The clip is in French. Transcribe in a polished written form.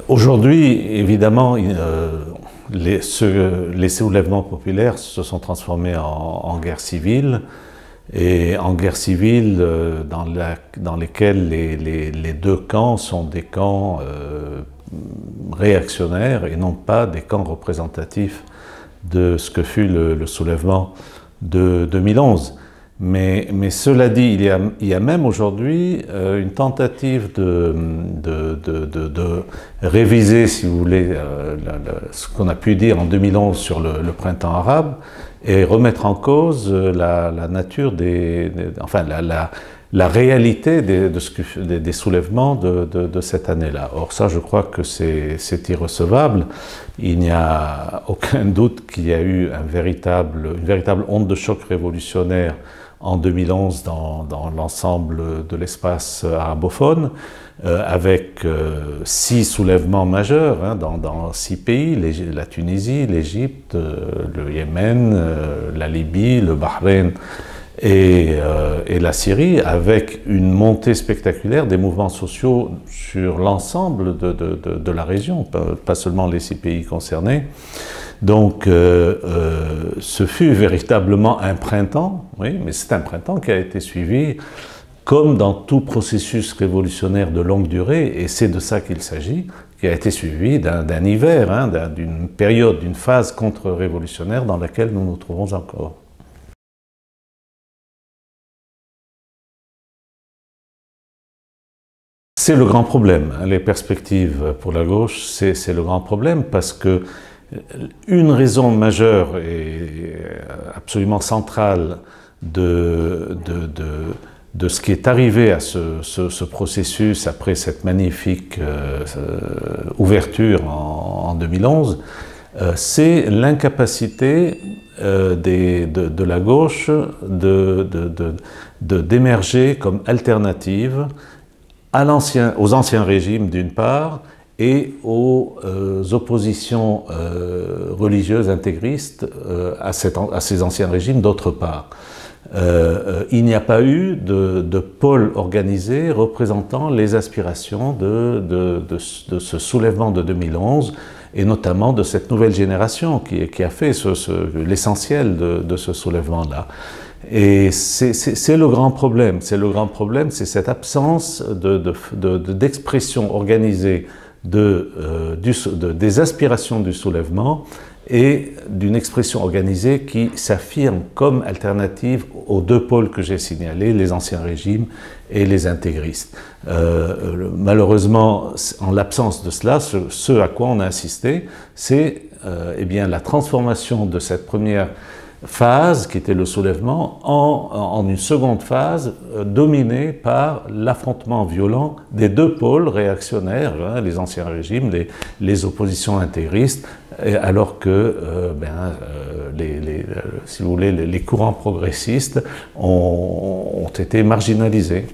Aujourd'hui, évidemment, les soulèvements populaires se sont transformés en guerre civile, et en guerre civile dans lesquelles les deux camps sont des camps réactionnaires et non pas des camps représentatifs de ce que fut le soulèvement de 2011. Mais cela dit, il y a même aujourd'hui une tentative de réviser, si vous voulez, ce qu'on a pu dire en 2011 sur le printemps arabe et remettre en cause la nature enfin la réalité des soulèvements de cette année-là. Or ça, je crois que c'est irrecevable. Il n'y a aucun doute qu'il y a eu une véritable onde de choc révolutionnaire en 2011 dans l'ensemble de l'espace arabophone, avec 6 soulèvements majeurs dans 6 pays, la Tunisie, l'Égypte, le Yémen, la Libye, le Bahreïn et la Syrie, avec une montée spectaculaire des mouvements sociaux sur l'ensemble de la région, pas seulement les 6 pays concernés. Donc, ce fut véritablement un printemps, oui, mais c'est un printemps qui a été suivi, comme dans tout processus révolutionnaire de longue durée, et c'est de ça qu'il s'agit, qui a été suivi d'un hiver, d'une période, d'une phase contre-révolutionnaire dans laquelle nous nous trouvons encore. C'est le grand problème, les perspectives pour la gauche, c'est le grand problème, parce que une raison majeure et absolument centrale de ce qui est arrivé à ce processus après cette magnifique ouverture en 2011, c'est l'incapacité de la gauche d'émerger comme alternative aux anciens régimes d'une part, et aux oppositions religieuses intégristes à ces anciens régimes d'autre part. Il n'y a pas eu de pôle organisé représentant les aspirations de ce soulèvement de 2011, et notamment de cette nouvelle génération qui a fait l'essentiel de ce soulèvement-là. Et c'est le grand problème, c'est cette absence d'expression organisée des aspirations du soulèvement et d'une expression organisée qui s'affirme comme alternative aux deux pôles que j'ai signalés, les anciens régimes et les intégristes. Malheureusement, en l'absence de cela, ce à quoi on a assisté, c'est eh bien, la transformation de cette première phase, qui était le soulèvement, en une seconde phase dominée par l'affrontement violent des deux pôles réactionnaires, les anciens régimes, les oppositions intégristes, alors que si vous voulez, les courants progressistes ont été marginalisés.